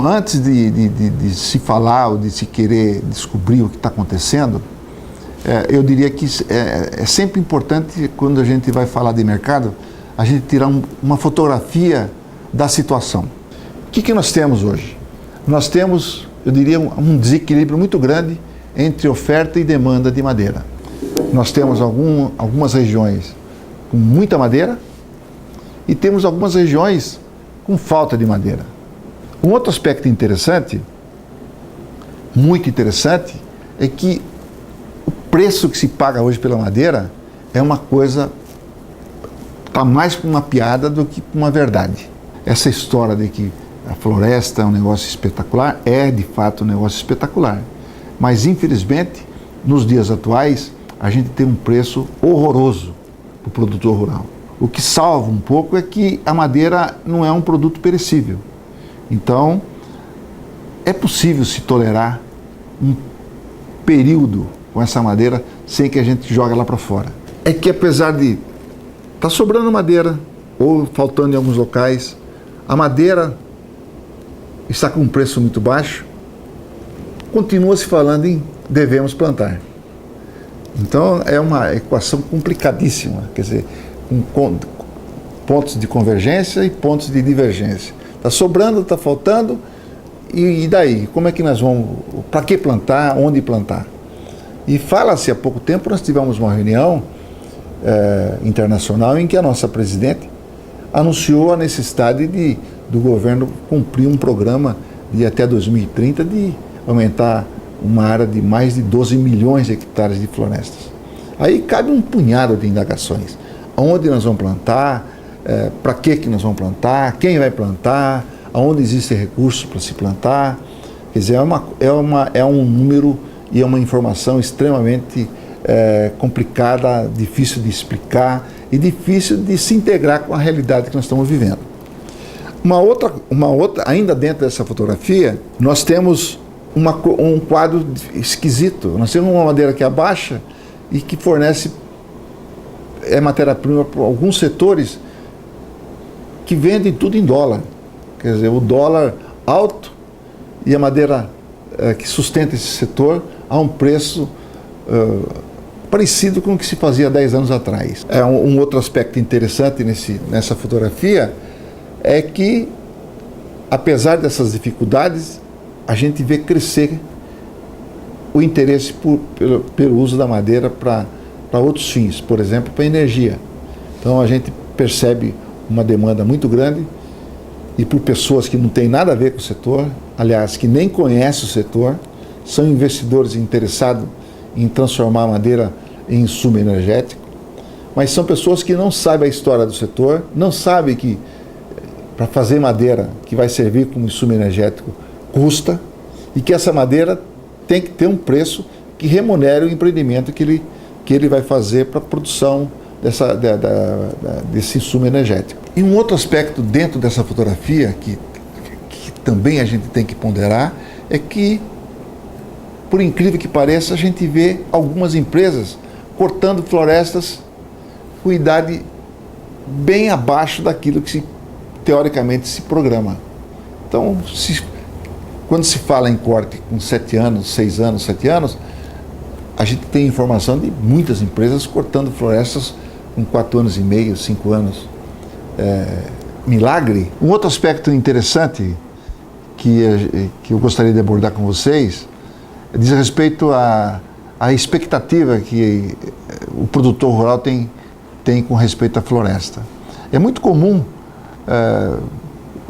antes de se falar ou de se querer descobrir o que está acontecendo, eu diria que é sempre importante, quando a gente vai falar de mercado, a gente tirar uma fotografia da situação. O que nós temos hoje? Nós temos, eu diria, um desequilíbrio muito grande entre oferta e demanda de madeira. Nós temos algumas regiões com muita madeira e temos algumas regiões com falta de madeira. Um outro aspecto interessante, muito interessante, é que o preço que se paga hoje pela madeira é uma coisa, está mais para uma piada do que uma verdade. Essa história de que a floresta é um negócio espetacular, é de fato um negócio espetacular. Mas infelizmente, nos dias atuais, a gente tem um preço horroroso para o produtor rural. O que salva um pouco é que a madeira não é um produto perecível. Então, é possível se tolerar um período com essa madeira sem que a gente jogue ela para fora. É que apesar de estar sobrando madeira ou faltando em alguns locais, a madeira está com um preço muito baixo, continua se falando em devemos plantar. Então é uma equação complicadíssima, quer dizer, com pontos de convergência e pontos de divergência. Está sobrando, está faltando, e daí? Como é que nós vamos, para que plantar, onde plantar? E fala-se, há pouco tempo nós tivemos uma reunião internacional em que a nossa presidente anunciou a necessidade do governo cumprir um programa de até 2030 de aumentar uma área de mais de 12 milhões de hectares de florestas. Aí cabe um punhado de indagações. Onde nós vamos plantar, para que nós vamos plantar, quem vai plantar, aonde existem recursos para se plantar. Quer dizer, é um número e é uma informação extremamente complicada, difícil de explicar e difícil de se integrar com a realidade que nós estamos vivendo. Uma outra, ainda dentro dessa fotografia, nós temos um quadro esquisito. Nós temos uma madeira que abaixa e que fornece matéria-prima para alguns setores que vendem tudo em dólar. Quer dizer, o dólar alto e a madeira que sustenta esse setor a um preço parecido com o que se fazia 10 anos atrás. Um outro aspecto interessante nessa fotografia é que, apesar dessas dificuldades, a gente vê crescer o interesse pelo uso da madeira para outros fins, por exemplo, para energia. Então a gente percebe uma demanda muito grande e por pessoas que não têm nada a ver com o setor, aliás, que nem conhecem o setor, são investidores interessados em transformar a madeira em insumo energético, mas são pessoas que não sabem a história do setor, não sabem que para fazer madeira que vai servir como insumo energético custa e que essa madeira tem que ter um preço que remunere o empreendimento que ele vai fazer para a produção desse insumo energético. E um outro aspecto dentro dessa fotografia que também a gente tem que ponderar é que, por incrível que pareça, a gente vê algumas empresas cortando florestas com idade bem abaixo daquilo que teoricamente se programa. Então, quando se fala em corte com 7 anos, 6 anos, 7 anos, a gente tem informação de muitas empresas cortando florestas com 4 anos e meio, 5 anos. Milagre. Um outro aspecto interessante que eu gostaria de abordar com vocês diz respeito à expectativa que o produtor rural tem com respeito à floresta. É muito comum,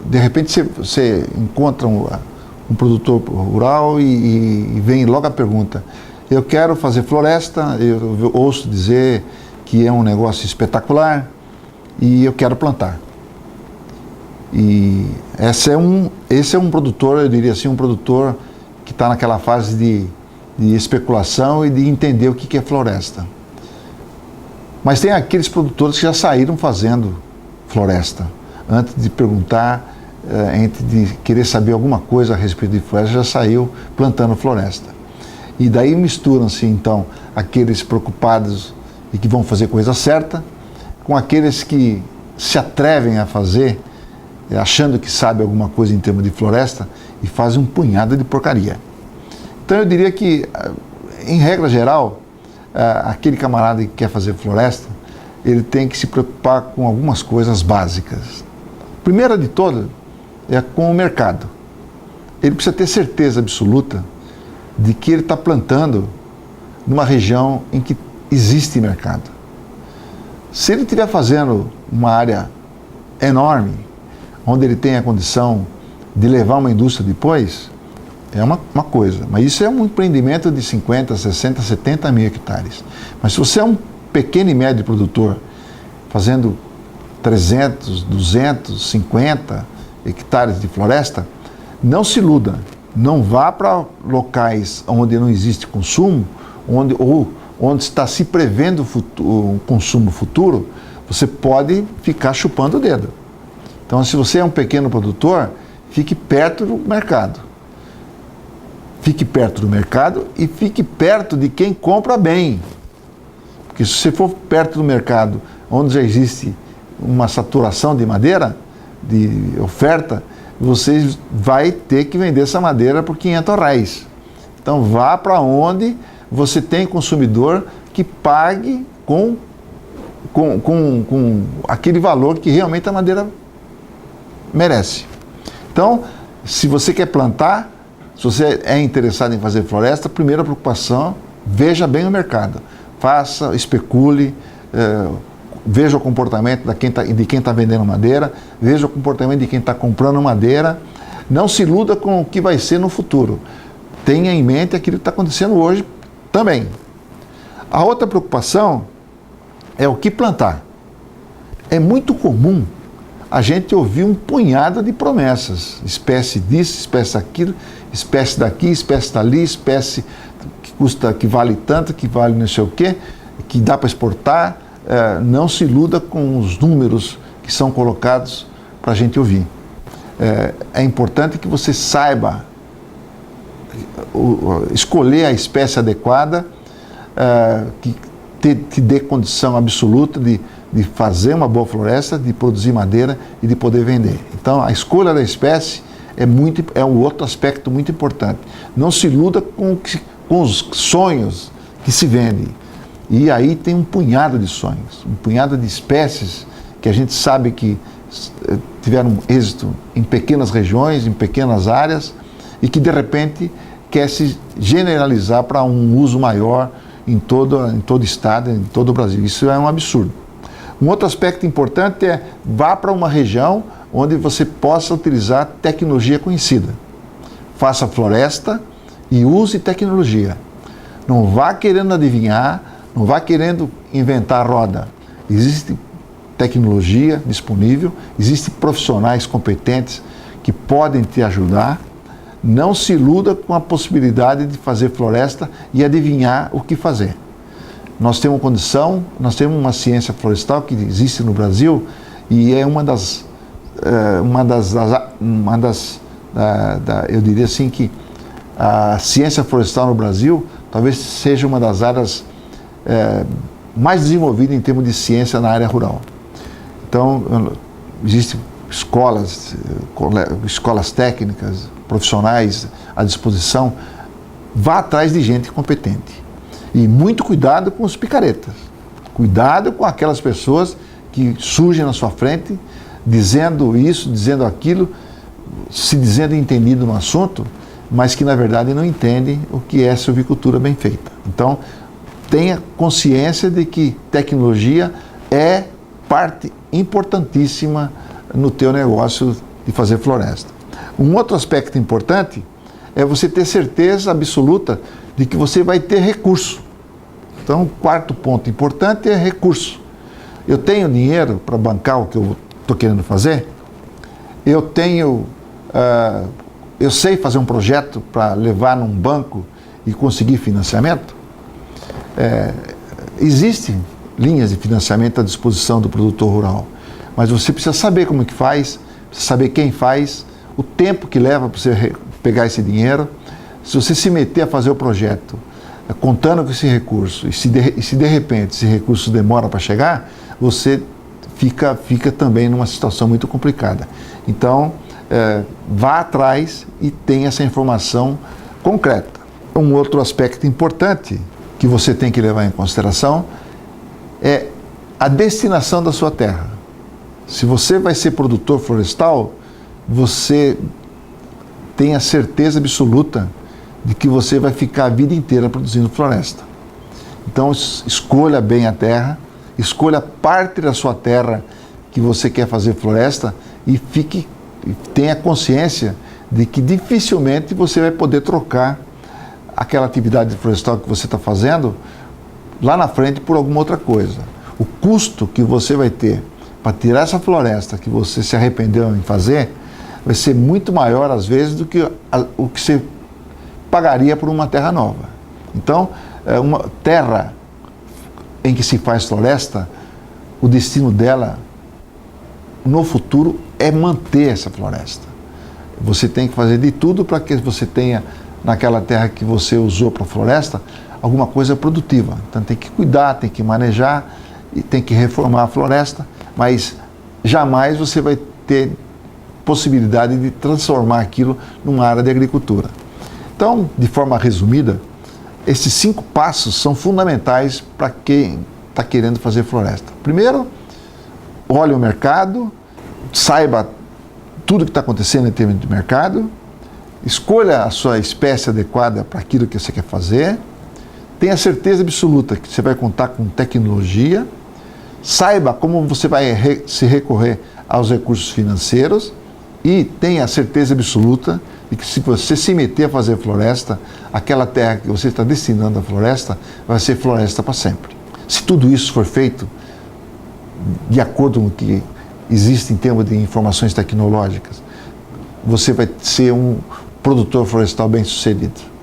de repente você encontra um produtor rural e vem logo a pergunta: eu quero fazer floresta, eu ouço dizer que é um negócio espetacular e eu quero plantar. E esse é um produtor, eu diria assim, um produtor que está naquela fase de especulação e de entender o que é floresta. Mas tem aqueles produtores que já saíram fazendo floresta, antes de perguntar, antes de querer saber alguma coisa a respeito de floresta, já saiu plantando floresta. E daí misturam-se então aqueles preocupados e que vão fazer coisa certa, com aqueles que se atrevem a fazer, achando que sabe alguma coisa em termos de floresta, e fazem um punhado de porcaria. Então eu diria que, em regra geral, aquele camarada que quer fazer floresta, ele tem que se preocupar com algumas coisas básicas. Primeira de todas é com o mercado. Ele precisa ter certeza absoluta de que ele está plantando numa região em que existe mercado. Se ele estiver fazendo uma área enorme, onde ele tem a condição de levar uma indústria depois, é uma coisa. Mas isso é um empreendimento de 50, 60, 70 mil hectares. Mas se você é um pequeno e médio produtor, fazendo 300, 250 hectares de floresta, não se iluda. Não vá para locais onde não existe consumo, onde está se prevendo um consumo futuro, você pode ficar chupando o dedo. Então, se você é um pequeno produtor, fique perto do mercado. Fique perto do mercado e fique perto de quem compra bem. Porque se você for perto do mercado, onde já existe uma saturação de madeira, de oferta, você vai ter que vender essa madeira por R$500. Então, vá para onde você tem consumidor que pague com aquele valor que realmente a madeira merece. Então, se você quer plantar, se você é interessado em fazer floresta, primeira preocupação, veja bem o mercado. Faça, especule, veja o comportamento de quem está vendendo madeira, veja o comportamento de quem está comprando madeira. Não se iluda com o que vai ser no futuro. Tenha em mente aquilo que está acontecendo hoje também. A outra preocupação é o que plantar. É muito comum a gente ouvir um punhado de promessas. Espécie disso, espécie daquilo, espécie daqui, espécie dali, espécie que vale tanto, que vale não sei o quê, que dá para exportar. Não se iluda com os números que são colocados para a gente ouvir. É importante que você saiba escolher a espécie adequada, que te dê condição absoluta de fazer uma boa floresta, de produzir madeira e de poder vender. Então, a escolha da espécie é um outro aspecto muito importante. Não se iluda com os sonhos que se vendem. E aí tem um punhado de sonhos, um punhado de espécies que a gente sabe que tiveram êxito em pequenas regiões, em pequenas áreas, e que de repente quer se generalizar para um uso maior em todo o estado, em todo o Brasil. Isso é um absurdo. Um outro aspecto importante é vá para uma região onde você possa utilizar tecnologia conhecida. Faça floresta e use tecnologia. Não vá querendo adivinhar, não vá querendo inventar roda. Existe tecnologia disponível, existem profissionais competentes que podem te ajudar. Não se iluda com a possibilidade de fazer floresta e adivinhar o que fazer. Nós temos condição, nós temos uma ciência florestal que existe no Brasil e é eu diria assim que a ciência florestal no Brasil talvez seja uma das áreas mais desenvolvidas em termos de ciência na área rural. Então, existem escolas técnicas, profissionais à disposição. Vá atrás de gente competente. E muito cuidado com os picaretas. Cuidado com aquelas pessoas que surgem na sua frente, dizendo isso, dizendo aquilo, se dizendo entendido no assunto, mas que na verdade não entendem o que é silvicultura bem feita. Então, tenha consciência de que tecnologia é parte importantíssima no teu negócio de fazer floresta. Um outro aspecto importante é você ter certeza absoluta de que você vai ter recurso. Então, o quarto ponto importante é recurso. Eu tenho dinheiro para bancar o que eu estou querendo fazer? Eu sei fazer um projeto para levar num banco e conseguir financiamento? Existem linhas de financiamento à disposição do produtor rural, mas você precisa saber como é que faz, precisa saber quem faz, o tempo que leva para você pegar esse dinheiro. Se você se meter a fazer o projeto contando com esse recurso, e se de repente esse recurso demora para chegar, você fica também numa situação muito complicada. Então, vá atrás e tenha essa informação concreta. Um outro aspecto importante que você tem que levar em consideração é a destinação da sua terra. Se você vai ser produtor florestal, você tem a certeza absoluta de que você vai ficar a vida inteira produzindo floresta. Então, escolha bem a terra, escolha parte da sua terra que você quer fazer floresta e tenha consciência de que dificilmente você vai poder trocar aquela atividade florestal que você está fazendo lá na frente por alguma outra coisa. O custo que você vai ter para tirar essa floresta que você se arrependeu em fazer vai ser muito maior, às vezes, do que o que você pagaria por uma terra nova. Então, uma terra em que se faz floresta, o destino dela no futuro é manter essa floresta. Você tem que fazer de tudo para que você tenha naquela terra que você usou para a floresta alguma coisa produtiva. Então tem que cuidar, tem que manejar e tem que reformar a floresta, mas jamais você vai ter possibilidade de transformar aquilo numa área de agricultura. Então, de forma resumida, esses 5 passos são fundamentais para quem está querendo fazer floresta. Primeiro, olhe o mercado, saiba tudo que está acontecendo em termos de mercado, escolha a sua espécie adequada para aquilo que você quer fazer, tenha certeza absoluta que você vai contar com tecnologia, saiba como você vai se recorrer aos recursos financeiros e tenha certeza absoluta de que se você se meter a fazer floresta, aquela terra que você está destinando à floresta vai ser floresta para sempre. Se tudo isso for feito de acordo com o que existe em termos de informações tecnológicas, você vai ser um produtor florestal bem-sucedido.